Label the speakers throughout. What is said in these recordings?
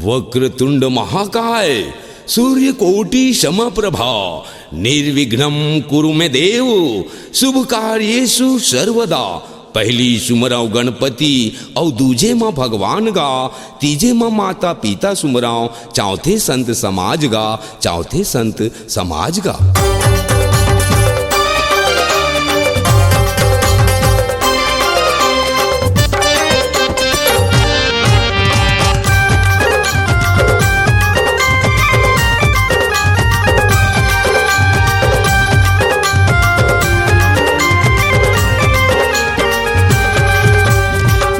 Speaker 1: वक्रतुंड महाकाय, सूर्यकोटि समप्रभा, निर्विघ्नं कुरु मे देव, शुभ कार्येषु सर्वदा। पहली सुमराव गणपति और दूजे माँ भगवान गा, तीजे माँ माता पिता सुमराव, चौथे संत समाज गा, चौथे संत समाज गा।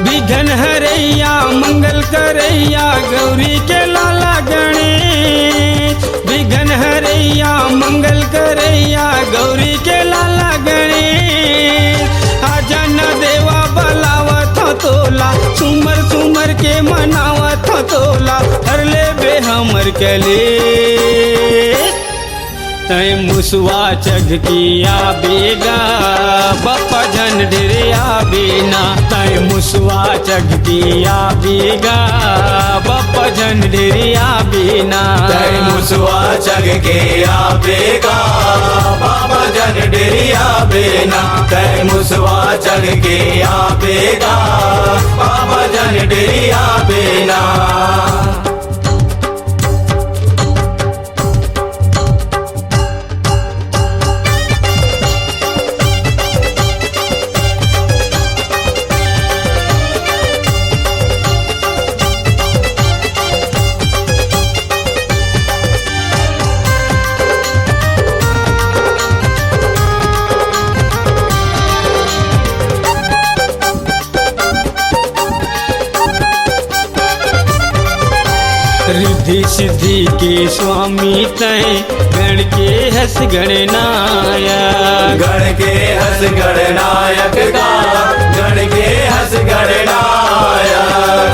Speaker 2: विघ्न हरैया मंगल करैया गौरी के लाला गणेश, विघ्न हरैया मंगल करैया गौरी के लाला गणेश। आजा न देवा बलावत तोला, सुमर सुमर के मनावत तोला, हर ले बे हमर कले। तय मुसवा चघ किया बेगा, बप्पा झन ढेरिया बेना। तय मुसवा चघ किया बेगा, बप्पा झन ढेरिया बेना।
Speaker 3: तय मुसवा चघ के आबेगा, बाबा जन डेरिया बेना। तय मुसवा चघ के आबेगा, बाबा जन डेरिया बेना।
Speaker 2: रिद्धि सिद्धि के स्वामी तय, गण के हस गणनायक।
Speaker 3: गण के हस गणनायक गा, गण के हस गणनायक।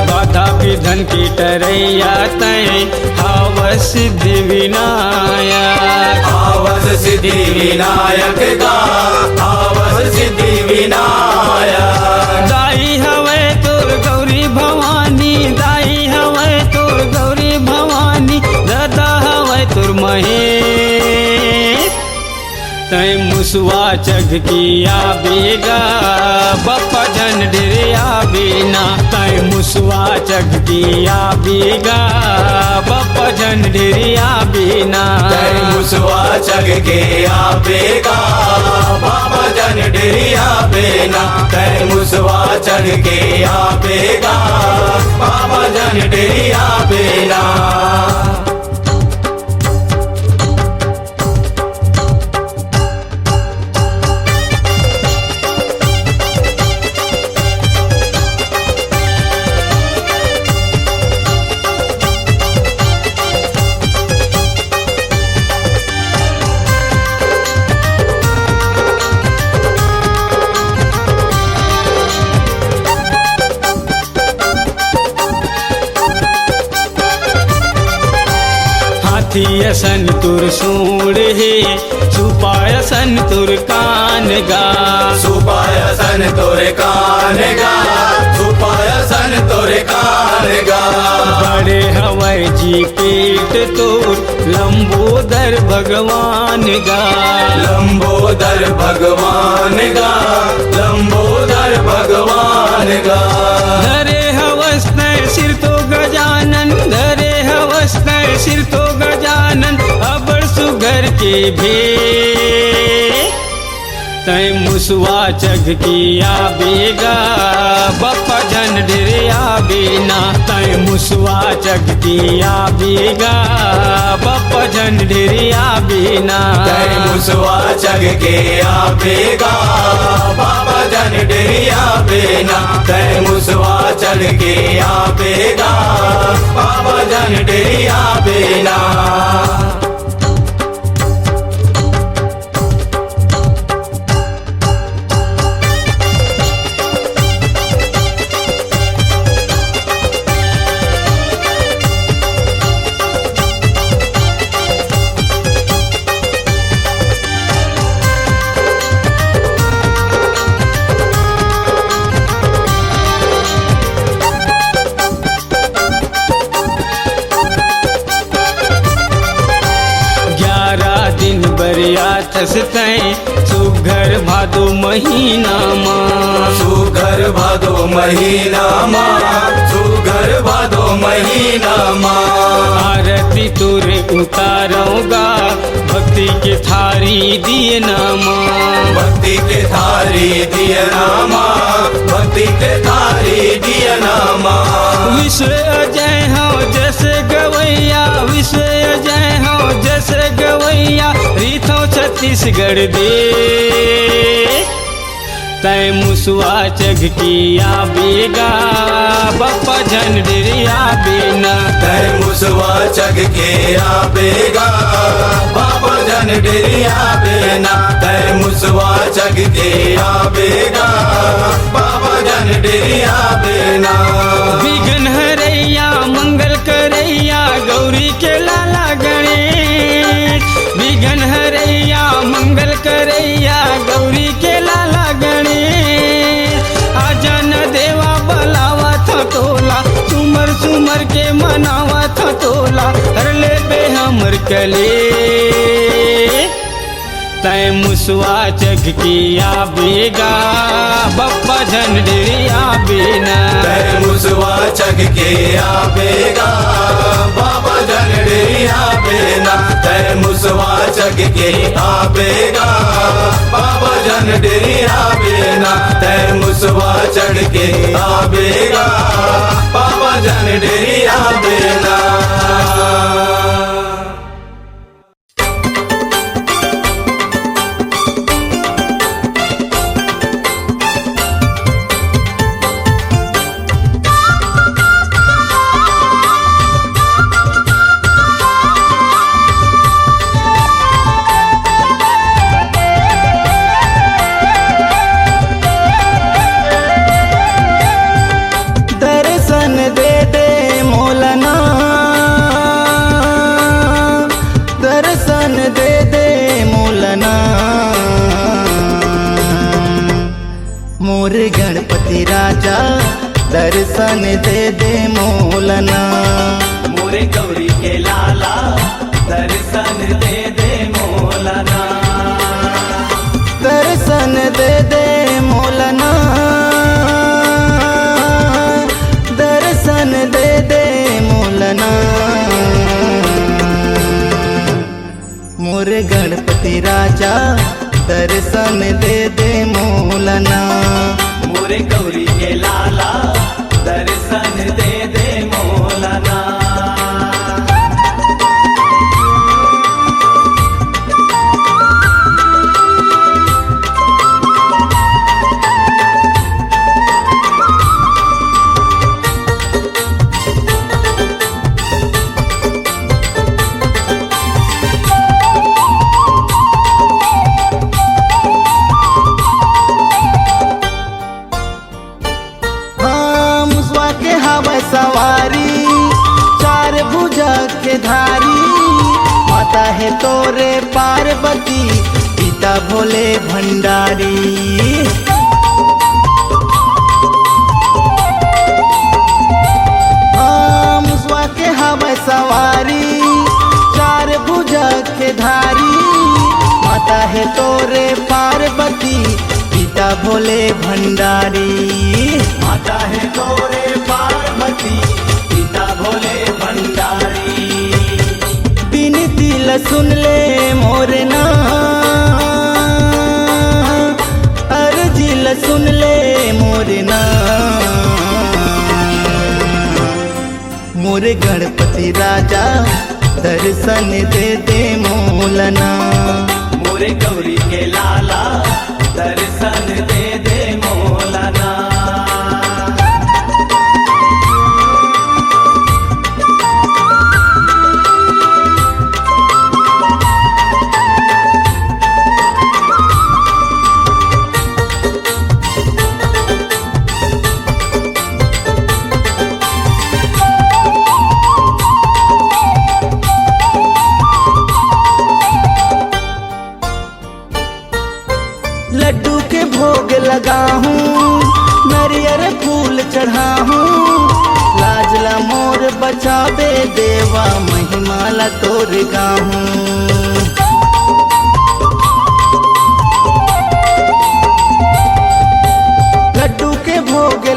Speaker 2: बाधा विधन की टरैया तय, आवस सिद्धि विनायक।
Speaker 3: आवस सिद्धि विनायक गा, आवस सिद्धि विनायक।
Speaker 2: दाई हवे तोर गौरी भवानी, दाई हवे तोर गौरी भवानी, दादा हवे तोर महेश। तय मुसवा चघ किया बेगा, बप्पा झन ढेरिया बेना। तय मुसवा चघ किया बेगा, बप्पा झन ढेरिया बेना।
Speaker 3: तय मुसवा चघ के आबेगा, बाबा जन डेरिया बेना। तय मुसवा चढ़ के आबेगा, बाबा जन डेरिया बेना।
Speaker 2: हाथीयसन तुर सूढ़ हे, सुपायसन तुर कान गा।
Speaker 3: सुपायसन तोरे कान गा, सुपायसन तोरे कान गा।
Speaker 2: बड़े हवै जी पेट तोर, लंबोदर भगवान गा।
Speaker 3: लंबोदर भगवान गा, लंबोदर भगवान गा।
Speaker 2: धरे हवस तय सिर तो गजानन, धरे हवस तय सिर तो गजानन, अबर सुगर के भेष। तय मुसवा चघ किया बेगा, बप्पा झन ढेरिया बेना। तय मुसवा चघ किया बेगा, बप्पा झन ढेरिया बेना।
Speaker 3: तय मुसवा चघ के आबेगा, बाबा जन डेरिया बेना। तय मुसवा चढ़ के आबेगा, बाबा जन डेरिया बेना।
Speaker 2: जातस तय सुघर भादो महीना माँ
Speaker 3: सुघर भादो महीना माँ सुघर भादो महीना माँ
Speaker 2: आरती तुरे उतारूंगा भक्ति के थारी दिए नामा
Speaker 3: भक्ति के थारी दिया नामा भक्ति के थारी दिया नामा
Speaker 2: विश्व अजय हो जैसे गवैया विश्व अजय हो जैसे गवैया रीतो छत्तीसगढ़ दे तय मुसुआ चघ किया बेगा बप्पा झंडरिया बेना
Speaker 3: तय मुसवा चग के आबेगा बाबा जन डेरिया बेना तय मुसवा चग के आबेगा बाबा जन डेरिया बेना
Speaker 2: विघ्न हरैया मंगल करैया गौरी के लाला गणेश विघ्न हरैया मंगल करैया गौरी के लाला गणेश आजा न देवा बलावा था तोला सुमर सुमर के मनावा था तोला हर ले बे हमर कले तय मुसवा चघ किया बेगा बप्पा झंडरिया बेना
Speaker 3: तय मुसवा चग के आबेगा बाबा जन डेरिया बेना तय मुसवा चग के आबेगा बाबा जन डेरिया बेना तय मुसवा चढ़ के आबेगा बाबा जन डेरिया बेना
Speaker 4: दर्शन दे दे मौलाना दर्शन दे दे मौलाना मोर गणपति राजा दर्शन दे दे मौलाना
Speaker 3: मोरे गौरी के लाला दर्शन दे दे मौलाना
Speaker 4: दर्शन दे दे मौलाना दर्शन दे दे मौलाना मोर गणपति राजा दर्शन दे दे मौलाना
Speaker 3: मोरे गौरी के लाला दर्शन दे दे मौलाना
Speaker 4: हाँ मुसवा के हवा सवारी चार भुजा के धारी माता है तोरे पार्वती पिता भोले भंडारी हाँ मुसवा के हवा सवारी चार भुजा के धारी माता है तोरे पार्वती पिता भोले भंडारी
Speaker 3: माता है तोरे पार्वती पिता भोले भंडारी
Speaker 4: बिनती ल सुन ले मोरना अर्जी ल सुन ले मोरना मोरे गणपति राजा दर्शन दे दे मौलाना
Speaker 3: मोरे गौरी के लाला दर्शन दे दे मौलाना
Speaker 4: लड्डू के भोग लगा हूँ नरियर फूल चढ़ा हूँ लाजला मोर बचावे देवा महिमा ला तोर गाहूँ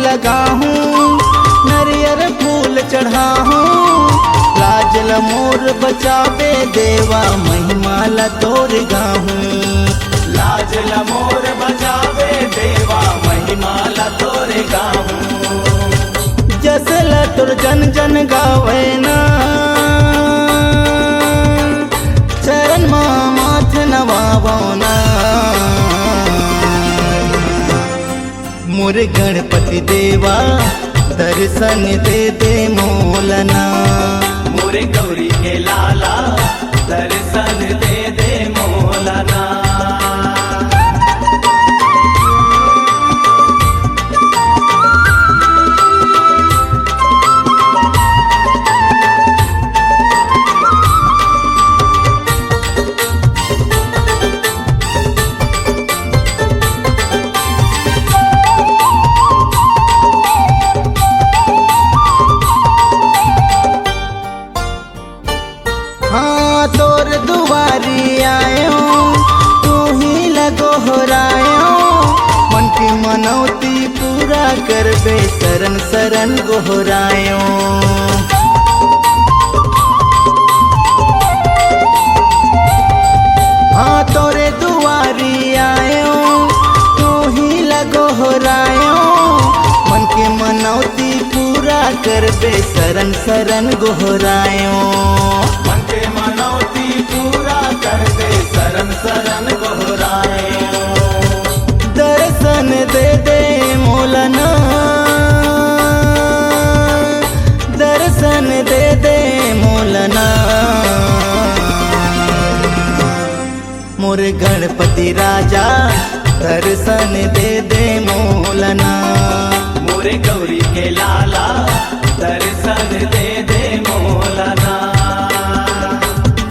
Speaker 4: लगाहूँ नरियर फूल चढ़ाहूँ लाज ल मोर बचावे देवा महिमा ल तोर गाहूँ
Speaker 3: लाज ल मोर बचावे देवा महिमा ल तोर गाहूँ
Speaker 4: जस ल तोर जन जन गावे ना चरण माँ माथ नवावना मोरे गणपति देवा दर्शन दे दे मोलना
Speaker 3: मोरे गौरी के लाला दर्शन दे दे मोलना
Speaker 4: तोर दुआरी आयो तू ही लगो होरायो मन की मनौती पूरा कर बे शरण शरण गोहरायो हाँ तोरे दुआरी आयो तू ही लगो होरायो मन की मनौती पूरा कर बे शरण शरण गोहरायो
Speaker 3: मन के मनौती पूरा कर दे शरण शरण गोहराए
Speaker 4: दर्शन दे दे मोलना दर्शन दे दे मोलना मोरे गणपति राजा दर्शन दे दे मोलना
Speaker 3: मोरे गौरी के लाला दर्शन दे दे मोलना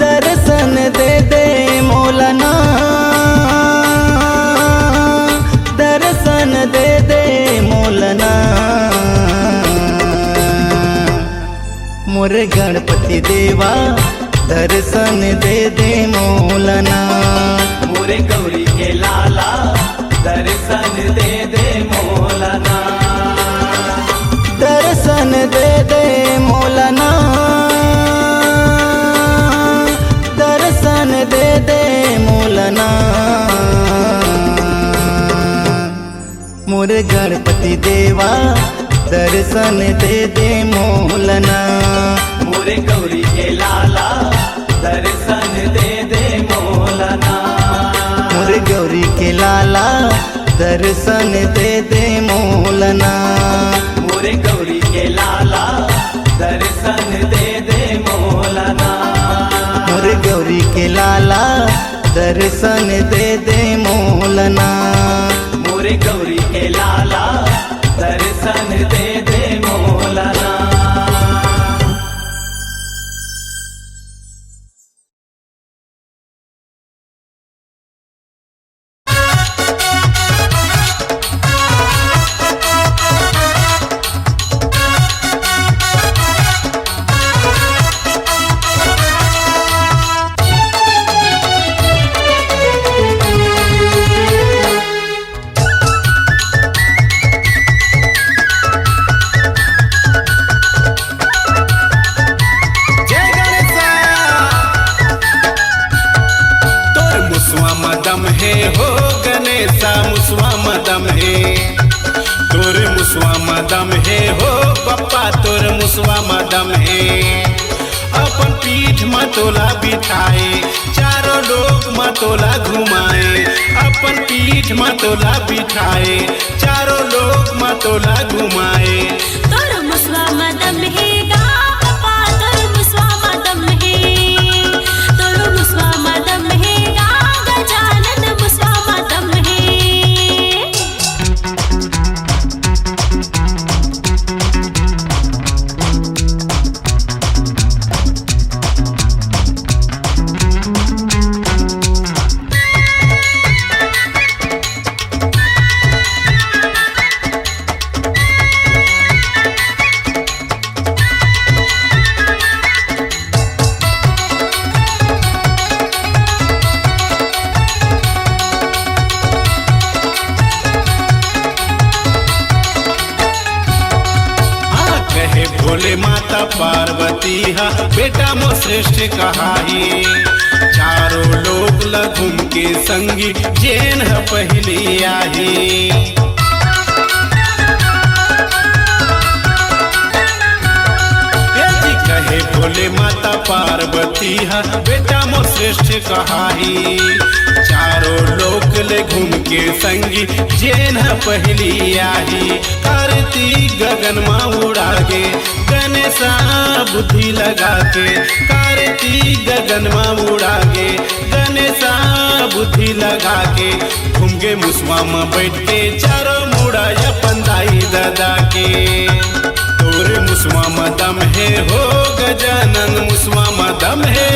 Speaker 4: दर्शन दे दे मोलना दर्शन दे दे मोलना मोरे गणपति देवा दर्शन दे दे मोलना
Speaker 3: मोरे गौरी के लाला दर्शन दे दे मोलना
Speaker 4: दर्शन दे दे मोलना दर्शन दे दे मोलना मोरे गणपति देवा दर्शन दे दे मोलना
Speaker 3: मोरे गौरी के लाला दर्शन दे दे मोलना
Speaker 4: मोरे गौरी के लाला दर्शन दे दे मोलना
Speaker 3: मोरे गौरी के लाला दर्शन दे दे मोलना
Speaker 4: मोरे गौरी के लाला दर्शन दे दे मोलना
Speaker 3: मोरे गौरी के लाला दर्शन दे दे मोलना
Speaker 5: दम है हो पप्पा तोर मुसवा मदम है अपन पीठ मतोला बिठाए चारों लोग मतोला घुमाए अपन पीठ मतोला बिठाए चारों लोग मतोला घुमाए
Speaker 6: तोर मुसवा मदम है गा पप्पा तोर मुसवा मदम है तोर मुसवा मदम है गा गजानन मुसवा मदम है
Speaker 5: भोले माता पार्वती हा बेटा मो श्रेष्ठ कहाई। चारों लोग लगुम के संगी जेन ह पहली आई। कहे भोले माता पार्वती हा बेटा मो श्रेष्ठ कहाई। चारों लोक ले घूम के संगी जेन पहली आई। कार्तिक गगन माँ उड़ा के गणेशा बुद्धि लगा के। कार्तिक गगन माँ उड़ा के गणेशा बुद्धि लगा के। घूम के मुसवा में बैठ के चारों मुड़ा अपन दाई दादा के। तोरे मुसवा में दम है हो गजानन मुसवा में दम है।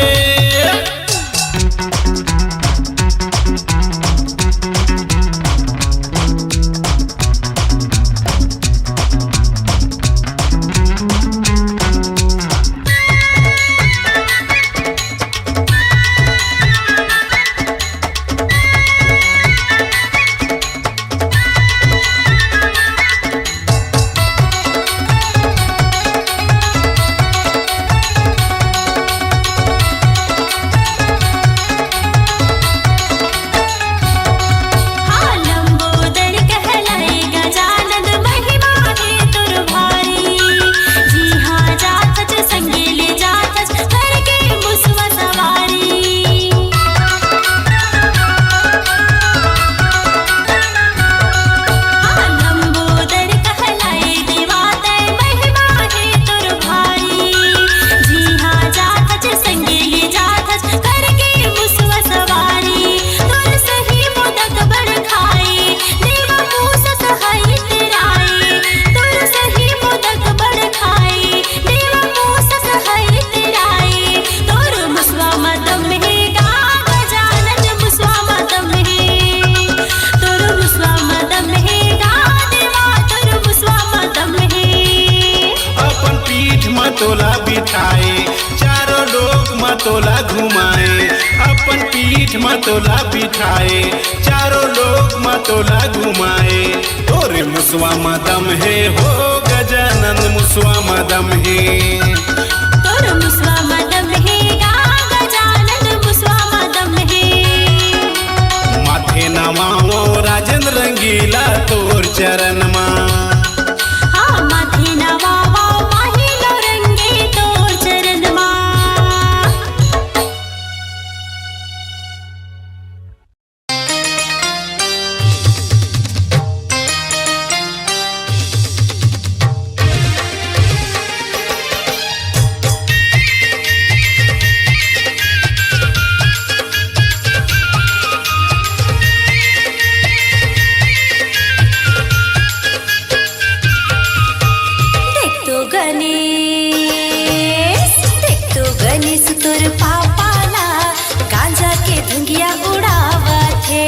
Speaker 5: मतोला बिठाए चारों लोग मतोला घुमाए। अपन पीठ मतोला बिठाए चारों लोग मतोला घुमाए। तोरे मुसवा मदम है हो गजानन मुसवा मदम है।
Speaker 6: तोर मुसवा मदम है गजानन मुसवा मदम है।
Speaker 5: माथे नवाओ राजेंद्र रंगीला तोर चरण मा।
Speaker 6: हाँ माथे नवाओ माहिलो रंगे तोर चरण मा। गणेश तोर पापाला गांजा के धुंगिया उड़ावत है।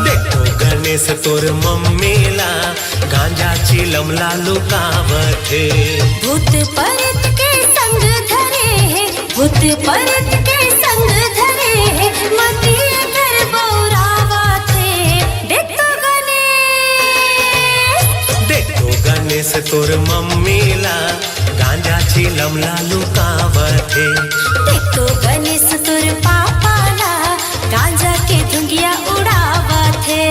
Speaker 7: देखो गणेश तोर मम्मीला गांजा चिलम लालू कावत है।
Speaker 6: भूत परत के संग धरे है, भूत परत के संग धरे है, मती कर बौरावत है। देखो
Speaker 7: गणेश तोर मम्मीला गांजा चिलम लालू कावत है।
Speaker 6: देखो गणेश तोर पापाला गांजा के धुंगिया उड़ावत है।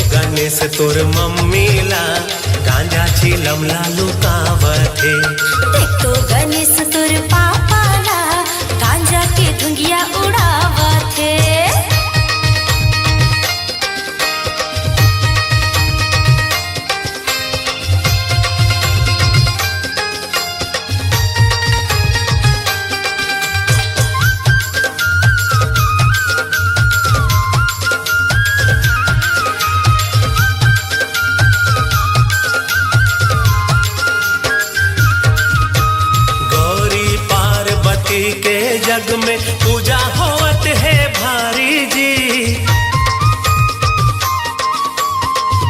Speaker 7: गणेश तोर मम्मीला गांजा चिलम लालू कावत है।
Speaker 6: देखो गणेश तोर
Speaker 7: जग में पूजा होवत है भारी जी।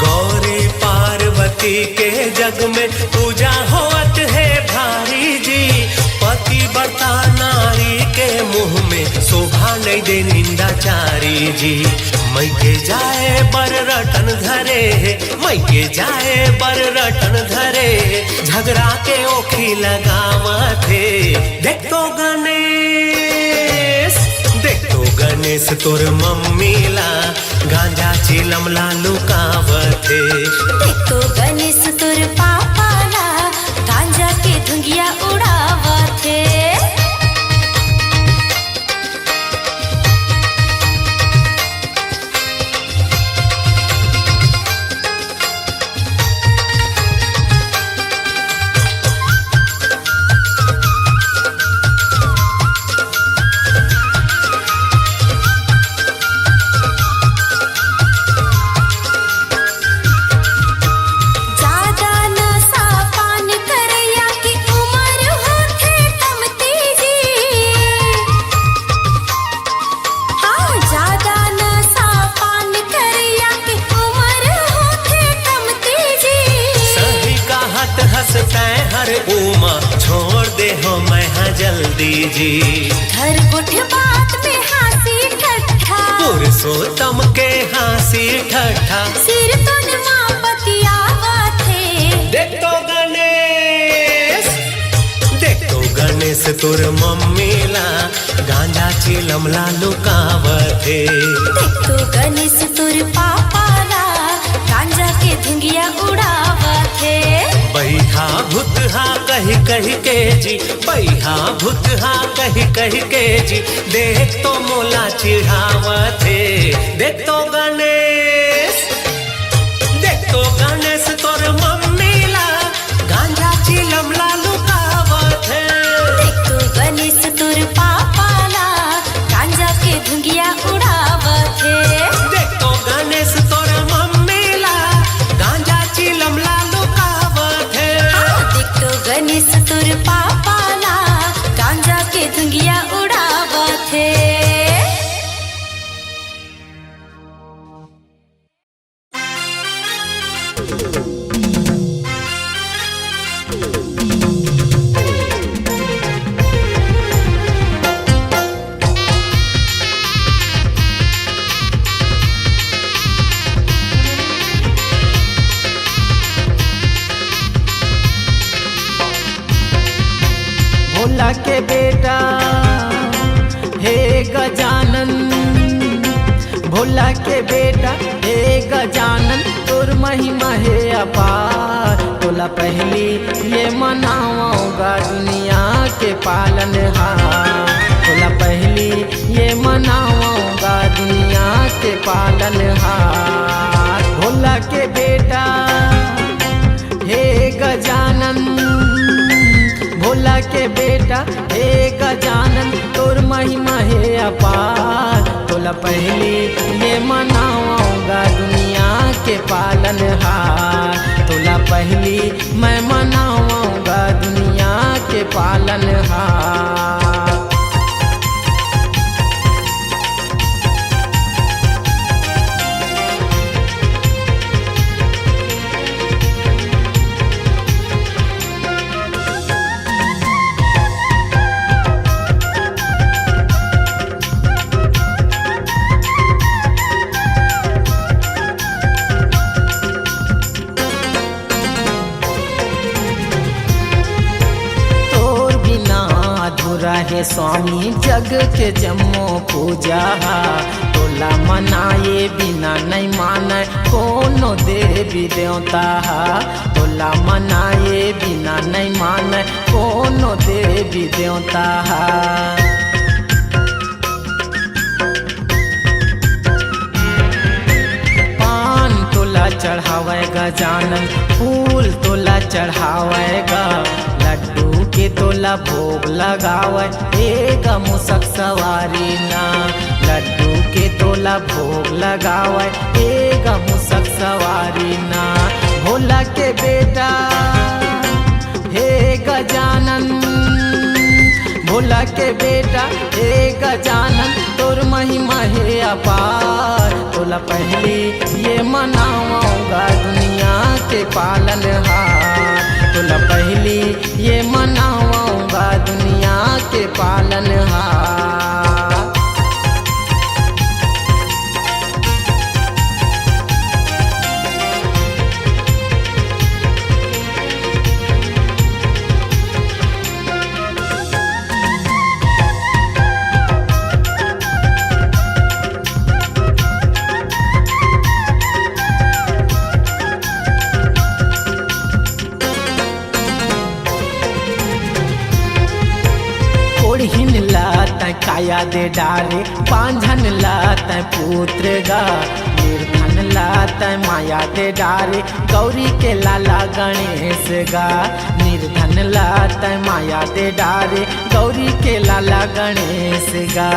Speaker 7: गौरी पार्वती के जग में पूजा होवत है भारी जी। पति बता नारी के मुंह में शोभा नहीं दे निंदाचारी जी। मई के जाए बर रटन धरे, मई के जाए बर रटन धरे, झगड़ा के ओखी लगावथे। देख तो गणेश, देख तो गणेश तोर मम्मी ला गांजा चिलम ला लुकावथे।
Speaker 6: देख तो गणेश तोर पापा ला गांजा के धुंगिया उड़ावथे।
Speaker 7: छोड़ दे हो मैं हाँ जल्दी जी।
Speaker 6: घर कोठे बात में हंसी ठट्ठा,
Speaker 7: पुरुषोत्तम के हंसी ठट्ठा,
Speaker 6: सिर तो माँ बतियावथे।
Speaker 7: देख तो गणेश, देख तो गणेश तोर मम्मी ला गांजा चिलम ला लुकावथे।
Speaker 6: देख तो गणेश तोर पापा ला गांजा के धुंगिया उड़ावथे।
Speaker 7: बैहा भूतहा कही कही के जी, बैहा भूतहा कही कही के जी, देख तो मोला चिढ़ावथे। देख तो गणेश, देख तो गणेश तोर मम्मी ला गांजा चिलम ला लुकावथे।
Speaker 6: देख तो गणेश तोर पापा ला गांजा के धुंगिया उड़ावथे।
Speaker 7: देख तो गणेश तोर मम्मी ला गांजा चिलम ला लुकावथे।
Speaker 6: देख तो गणेश तोर पापा ला गांजा के धुंगिया उड़ावथे।
Speaker 4: भोला के बेटा हे गजानन, भोला के बेटा हे गजानन, तोर महिमा है अपार। तोला पहली ये मनाऊंगा दुनिया के पालनहार। तोला पहली ये मनाऊंगा दुनिया के पालनहार। भोला के बेटा हे गजानन, भोला के बेटा हे गजानन, तोर महिमा है अपार। तोला पहली ये मनाऊंगा दुनिया के पालनहार। तोला पहली मैं मनाऊंगा दुनिया के पालनहार। है स्वामी जग के जम्मो पूजा। तोला मनाए बिना नहीं माने कोनो देवी देवता। तोला मनाए बिना नहीं माने कोनो देवी देवता। पान तोला चढ़ावेगा जानन, फूल तोला चढ़ावेगा, लड्डू के तोला भोग लगावे एक मुसक सवारी ना। लड्डू के तोला भोग लगावे एक मुसक सवारी ना। भोला के बेटा हे गजानन, भोला के बेटा हे गजानन तोर महिमा है अपार। तोला पहली ये मनाऊंगा दुनिया के पालनहार। तोला पहली ये मनाऊंगा दुनिया के पालनहार। ओढ़िन लात काया दे डारे पांझन लात पुत्र गा। निर्धन लात माया दे डारे गौरी के लाला गणेश गा। निर्धन लात माया दे डारे गौरी के लाला गणेश गा।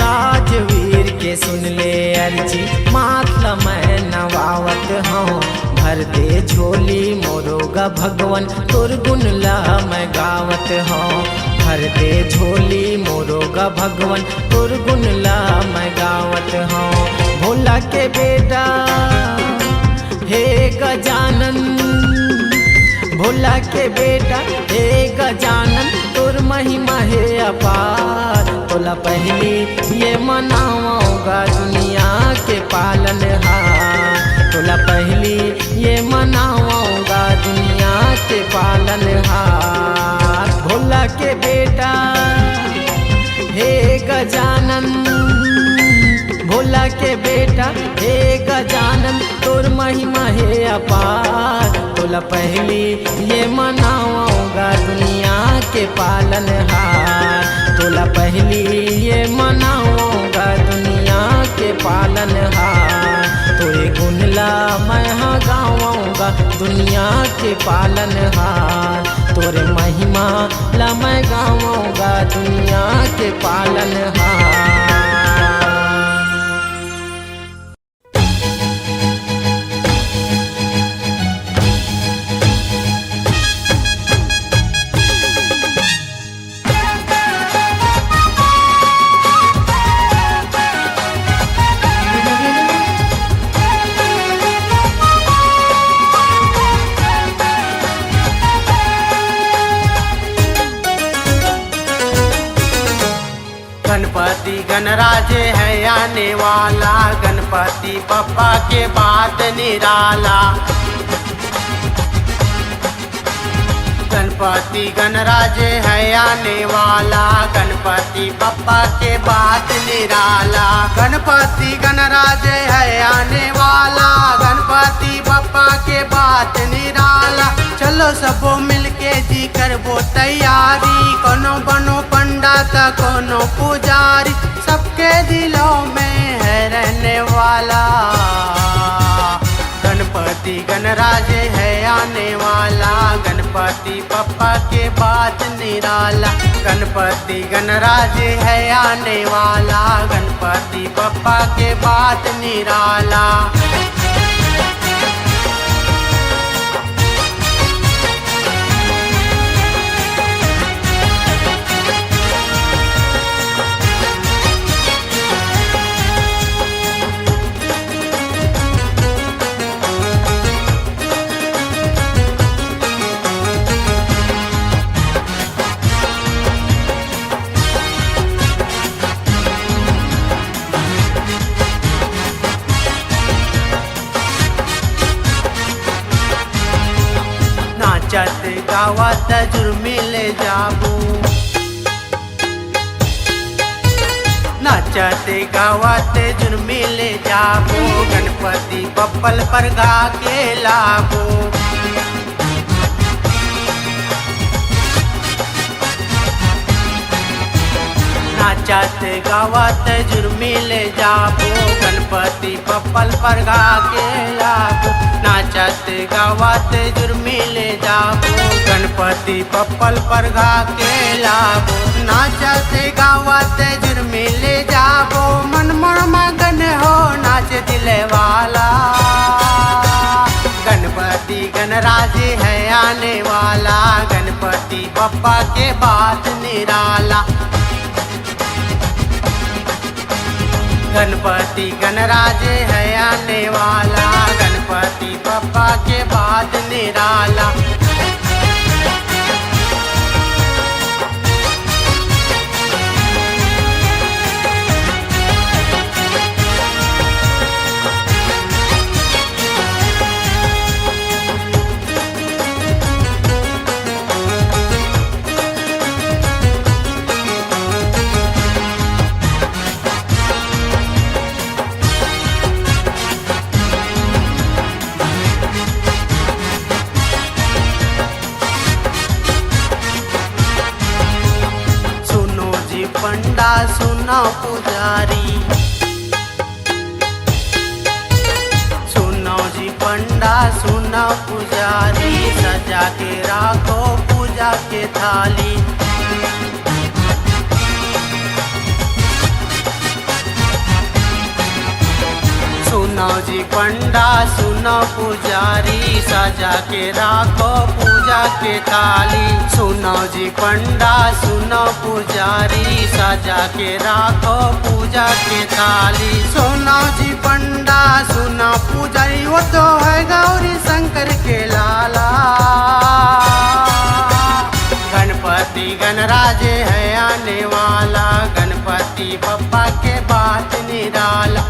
Speaker 4: राजवीर के सुन ले अर्जी मातला मैं नवावत हूँ। भर दे झोली मोरोगा भगवन तोर गुण ला मैं गावत हूँ। भर दे झोली मोरोगा भगवन तोर गुण ला मैं गावत हूँ। भोला के बेटा हे गजानन भोला के बेटा हे गजानन तोर महिमा है अपार। तोला पहली ये मनाऊंगा दुनिया के पालनहार। तोला पहली ये मनाऊंगा दुनिया के पालनहार। भोला के बेटा हे गजानन भोला के बेटा हे गजानन तोर महिमा है अपार। तोला पहली ये मनाऊंगा दुनिया के पालनहार। तोला पहली ये मनाऊंगा दुनिया के पालनहार। तोरे गुणला मैं गाऊंगा दुनिया के पालनहार। तोरे महिमा ला मैं गाऊंगा दुनिया के पालनहार।
Speaker 8: गणपति गणराज है आने वाला। गणपति पप्पा के बात निराला। गणपति गणराज है आने वाला। गणपति पप्पा के बात निराला। गणपति गणराज है आने वाला। गणपति पप्पा के बात निराला। चलो सबो मिलके जी करबो तैयारी। कोनो बनो पंडा ता कोनो पुजारी। सबके दिलों में है रहने वाला। गणपति गणराज है आने वाला। गणपति पप्पा के बात निराला। गणपति गणराज है आने वाला। गणपति पप्पा के बात निराला। नाचत गावत जुर्मिल जाबू। नाचत गावत जुर्मिल जाबू। गणपति बप्पल पर गा के लाबू। नाचत गावत जुर्मिल जाबू। गणपति बप्पल पर गा के लाबू। नाचत गावत जुर्मिल जाबू। गणपति बप्पल पर गा के लाबू। नाचत गावत जुर्मिल जाबू। मन मन मगन हो नाच दिल वाला। गणपति गणपति गणराज है आने वाला, गणपति बप्पा के बाद निराला। गणपति गणराज है आने वाला, गणपति बप्पा के बाद निराला। पंडा सुनो पुजारी, सुनो जी पंडा सुनो पुजारी, सजा के राखो पूजा के थाली। सुनो जी पंडा सुनो पुजारी, सजा के राखो पूजा के थाली। सुनो जी पंडा सुनो पुजारी, सजा के राखो पूजा के थाली। सुनो जी पंडा सुनो पुजारी, वो तो है गौरी शंकर के लाला। गणपति गणराज है आने वाला, गणपति बप्पा के बाद निराला।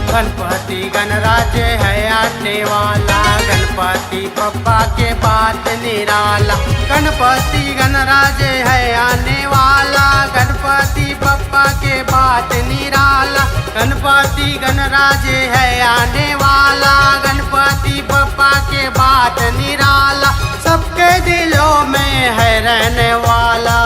Speaker 8: गणपति गणराज है आने वाला, गणपति बप्पा के बाद निराला। गणपति गणराज है आने वाला, गणपति बप्पा के बाद निराला। गणपति गणराज है आने वाला, गणपति बप्पा के बाद निराला। सबके दिलों में है रहने वाला,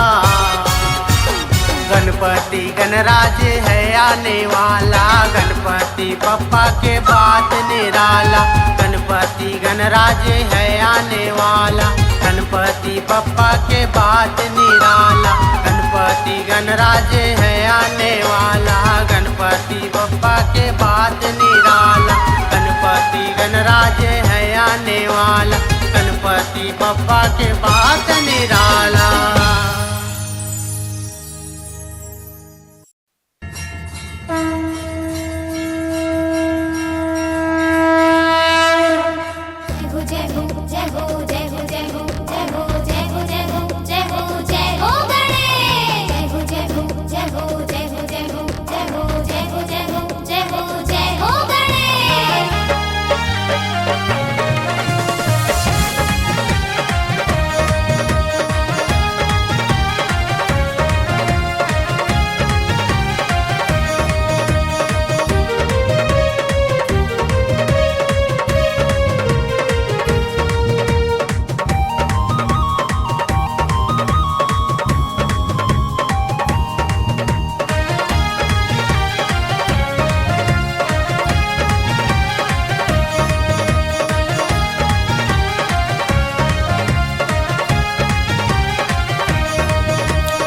Speaker 8: गणपति गणराज है आने वाला, गणपति बप्पा के बाद निराला। गणपति गणराज है आने वाला, गणपति बप्पा के बाद निराला। गणपति गणराज है आने वाला, गणपति बप्पा के बाद निराला। गणपति गणराज है आने वाला, गणपति बप्पा के बाद निराला।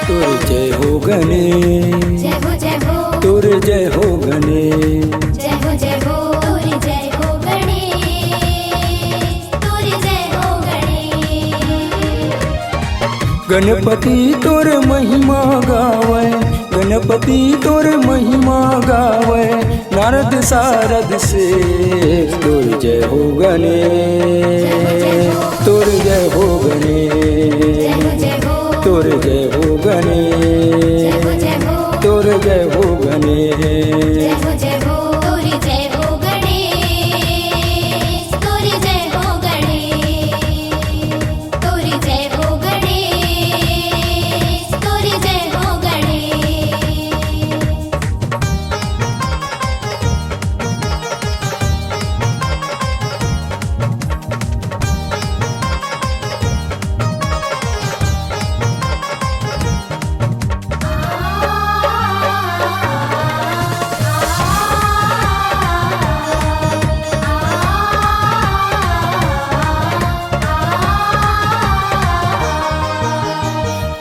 Speaker 2: तुर जय हो गणेश,
Speaker 6: जय हो जय हो,
Speaker 2: तुर जय हो गणेश,
Speaker 6: जय हो जय हो, तुर जय हो गणेश, तुर जय हो गणेश।
Speaker 2: गणपति तोर महिमा गावे, गणपति तोर महिमा गावे, नारद सारद से। तुर जय हो गणेश, तुर जय हो गणेश, तुर जय हो गणेश, तुर जय हो गणेश।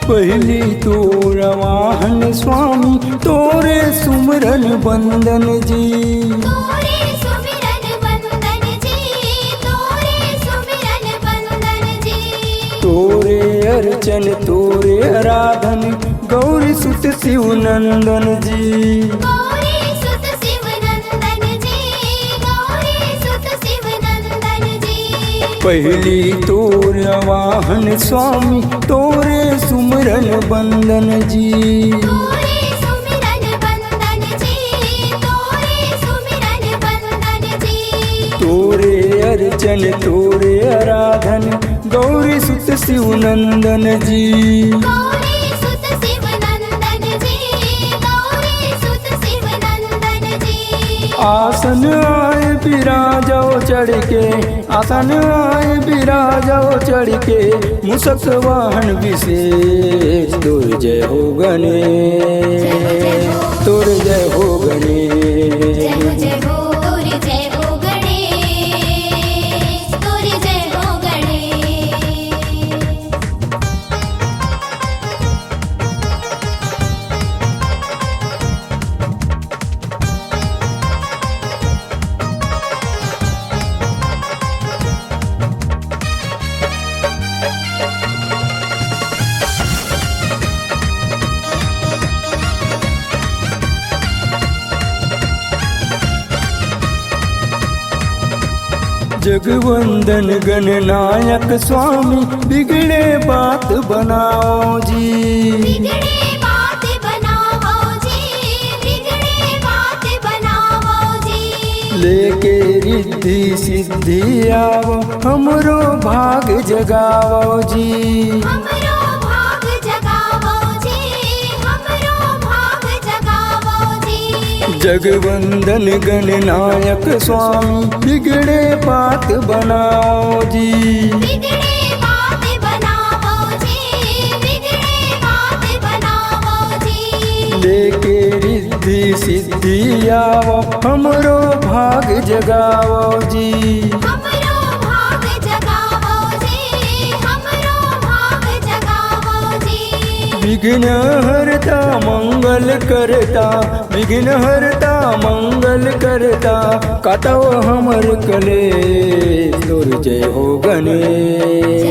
Speaker 2: पहली तोर वाहन स्वामी, तोरे सुमरन बंदन जी।
Speaker 6: तोरे
Speaker 2: अर्चन तोरे आराधन गौरी सुत शिव नंदन जी।
Speaker 6: गौरी सुत शिव नंदन जी, गौरी सुत शिव नंदन जी।
Speaker 2: पहली तोर वाहन स्वामी तोरे सुमरन बंदन जी।
Speaker 6: तोरे सुमिरन बंदन जी, तोरे सुमिरन बंदन जी।
Speaker 2: तोरे अर्चन तोरे आराधन गौरी सुत शिव नंदन जी।
Speaker 6: गौरी सुत शिव नंदन जी, गौरी सुत शिव नंदन जी।
Speaker 2: आसन आए बिराजो चढ़ के, आसन आए बिराजो चढ़ के, मुसक वाहन विशेष तोर जय हो गणेश, तोर जय हो गणेश।
Speaker 6: जय हो जय हो तोरी जय हो गणेश, तोरी जय हो गणेश।
Speaker 2: जगवंदन गणनायक स्वामी बिगड़े बात बनाओ जी।
Speaker 6: बिगड़े बात बनाओ जी, बिगड़े बात बनाओ जी।
Speaker 2: लेके रिद्धि सिद्धि आओ हमरो भाग जगाओ जी।
Speaker 6: हमरो भाग जगाओ जी, हमरो भाग जगाओ जी।
Speaker 2: जगवंदन गणनायक स्वामी बिगड़े बात बनाओ जी।
Speaker 6: बिगड़े बात बनाओ जी, बिगड़े बात बनाओ जी।
Speaker 2: लेके रिद्धि सिद्धि आओ हमरो भाग जगाओ जी।
Speaker 6: हमरो भाग जगाओ जी, हमरो भाग जगाओ जी।
Speaker 2: विघ्न हरता मंगल करता, विघ्न हरता मंगल करता, काटो हमर कलेश तोर जय हो गणेश,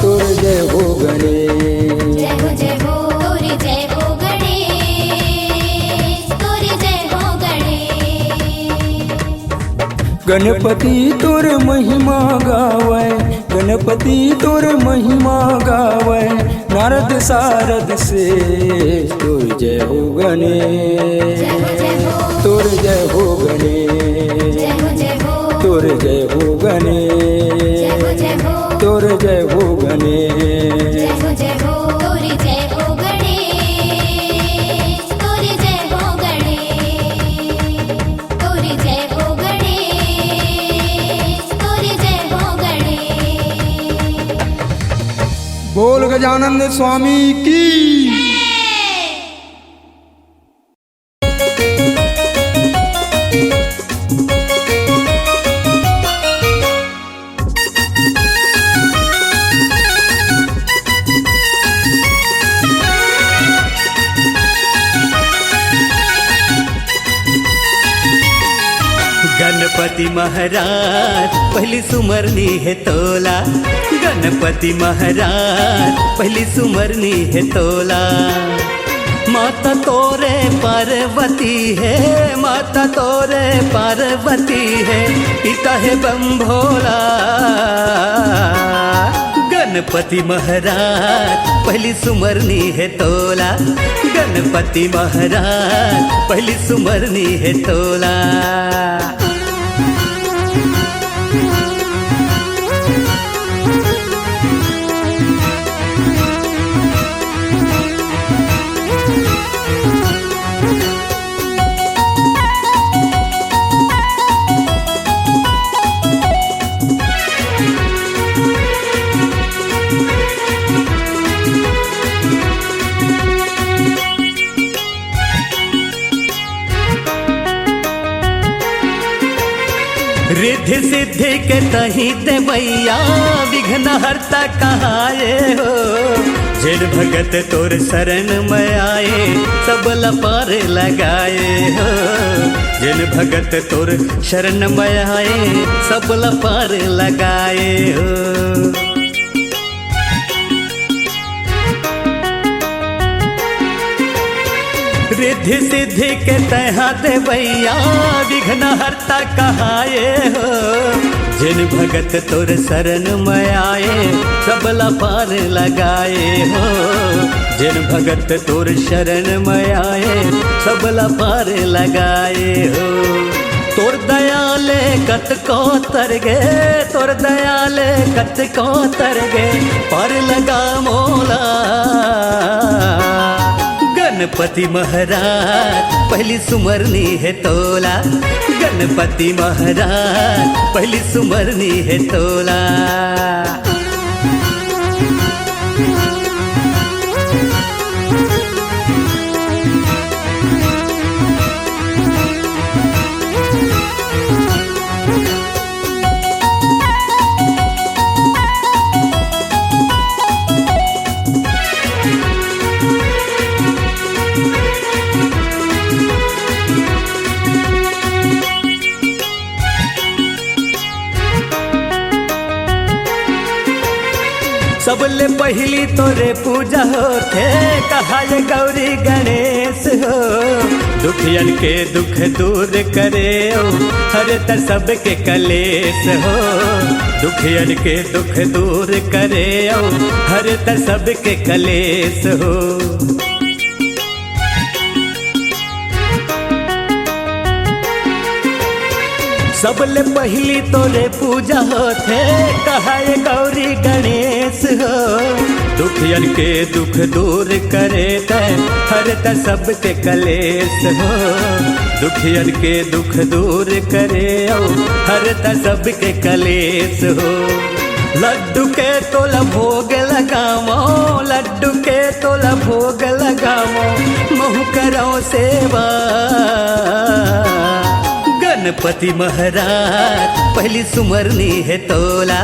Speaker 2: तोर जय हो गणेश।
Speaker 6: जय हो जय हो तोरी जय हो गणेश, तोरी जय हो गणेश।
Speaker 2: गणपति तोर महिमा गावे, गणपति तोर महिमा गावे, नारद सारद से तोर जय हो गणेश, तोर जय हो गणेश,
Speaker 6: जय हो जय हो
Speaker 2: तोर जय हो गणेश,
Speaker 6: जय हो
Speaker 2: तोर जय हो गणेश।
Speaker 6: जय हो जय हो तोरी जय हो गणेश, तोरी जय हो गणेश, तोरी जय हो गणेश, तोरी जय हो गणेश।
Speaker 2: बोल गजानंद स्वामी की।
Speaker 7: गणपति महाराज पहली सुमरनी है तोला, गणपति महाराज पहली सुमरनी है तोला। माता तोरे पार्वती है, माता तोरे पार्वती है, पिता है बम भोला। गणपति महाराज पहली सुमरनी है तोला, गणपति महाराज पहली सुमरनी है तोला। रिद्धि सिद्धि के तही ते मैया विघ्न हरता कहाए हो। जिन भगत तोर शरण में आए सब लपार लगाए हो। जिन भगत तोर शरण में आए सब लपार लगाए हो। रिद्धि सिद्धि के तहा देवैया विघ्न हरता कहाए हो। जिन भगत तोर शरण में आए सबला पार लगाए हो। जिन भगत तोर शरण में आए सबला पार लगाए हो। तोर दयाले कत को तर गे, तोर दयाले कत को तर गे पर लगा मोला। गणपति महाराज पहली सुमरनी है तोला। गणपति महाराज पहली सुमरनी है तोला। सबले पहली तोरे पूजा होते कहा ये गौरी गणेश हो। दुखियन के दुख दूर करे ओ हरता सबके कलेश हो। दुखियन के दुख दूर करे ओ हरता सबके कलेश हो। सबले पहली तोरे पूजा होते कहा ये गौरी गणेश हो। दुखियन के दुख दूर करे तय हरता सबके कलेश हो। दुखियन के दुख दूर करे ओ हरता सबके कलेश हो। लड्डू के तोला भोग लगावो, लड्डू के तोला भोग लगावो महु करो सेवा। गणपति महाराज पहली सुमरनी है तोला।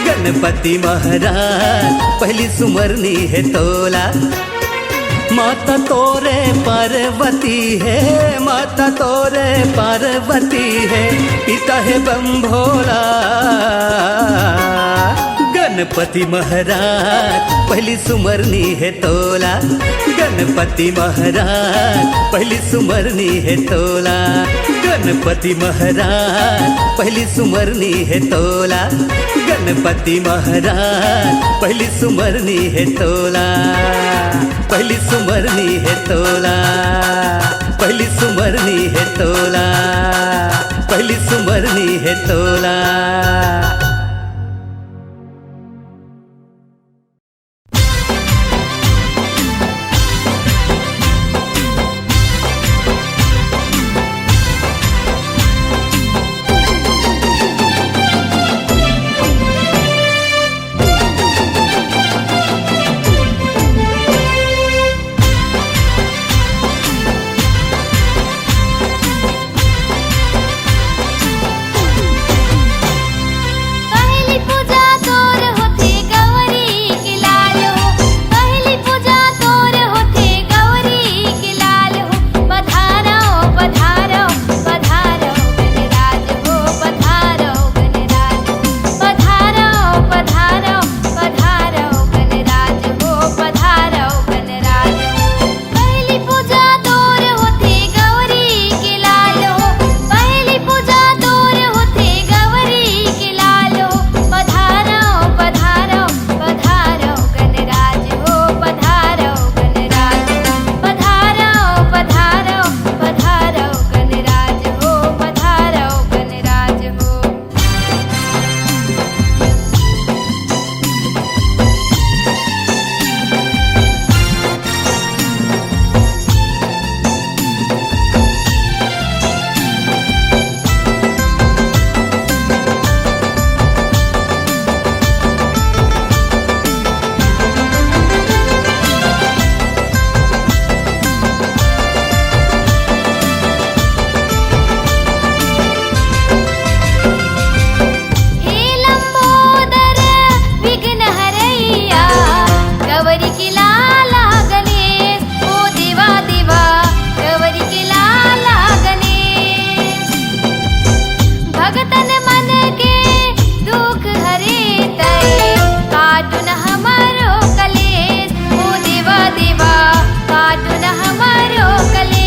Speaker 7: गणपति महाराज पहली सुमरनी है तोला। माता तोरे पार्वती है, माता तोरे पार्वती है पिता है बम भोला। गणपति महाराज पहली सुमरनी है तोला। गणपति महाराज पहली सुमरनी है तोला। गणपति महाराज पहली सुमरनी है तोला। गणपति महाराज पहली सुमरनी है तोला। पहली सुमरनी है तोला। पहली सुमरनी है तोला। पहली सुमरनी है तोला।
Speaker 9: काटुन हमारो कले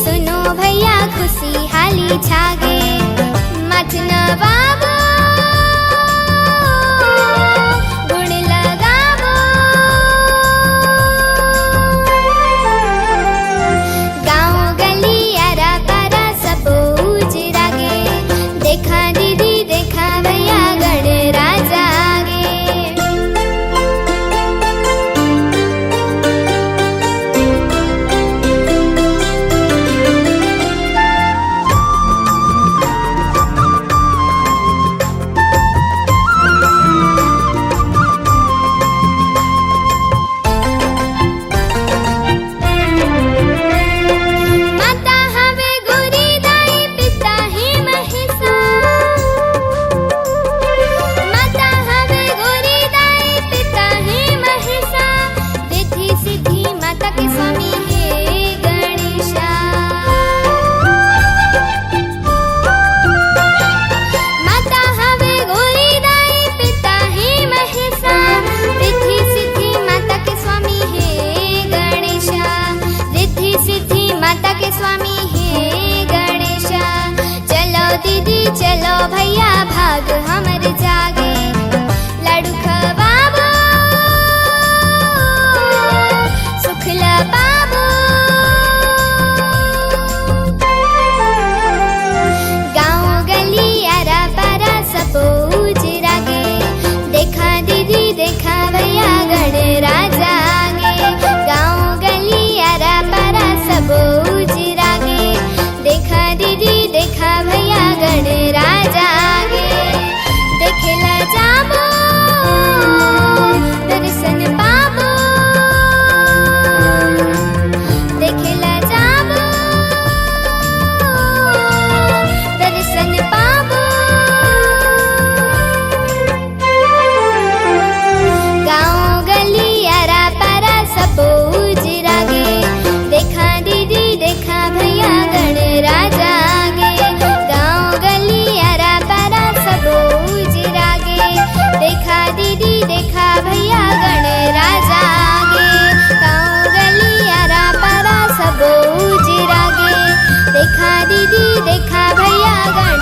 Speaker 9: सुनो भैया खुशी हाली छागे मत नवाबो गुण लगाबो गाँव गली यारा पारा सब उजरागे देखा दीदी देखा भैया गण राजा आगे माता हवे गोरी दाई पिता ही महिषा माता हवे गोरी दाई पिता ही महिषा रिद्धि सिद्धि माता के स्वामी है गणेशा माता हवे गोरी दाई पिता ही महिषा रिद्धि सिद्धि माता के स्वामी है गणेशा रिद्धि सिद्धि माता के स्वामी है गणेशा चलो दीदी चलो भैया भाग हमर जागे लाडू खवाबो सुख लबाबो गाँव गली यारा पारा सब उजरागे देखा दीदी देखा भैया गण राजा आगे गाँव गली यारा पारा सब उजरागे देखा दीदी देखा भैया गण राजा आगे देखेला जाबो दर्शन पाबो देखेला जाबो दर्शन पाबो गाँव गली यारा पारा सब उजरागे देखा दीदी देखा भैया गण राजा आगे गाँव गली यारा पारा सब उजरागे देखा दीदी देखा भैया गण राजा आगे गाँव गली यारा पारा सब उजरागे देखा दीदी देखा भैया गण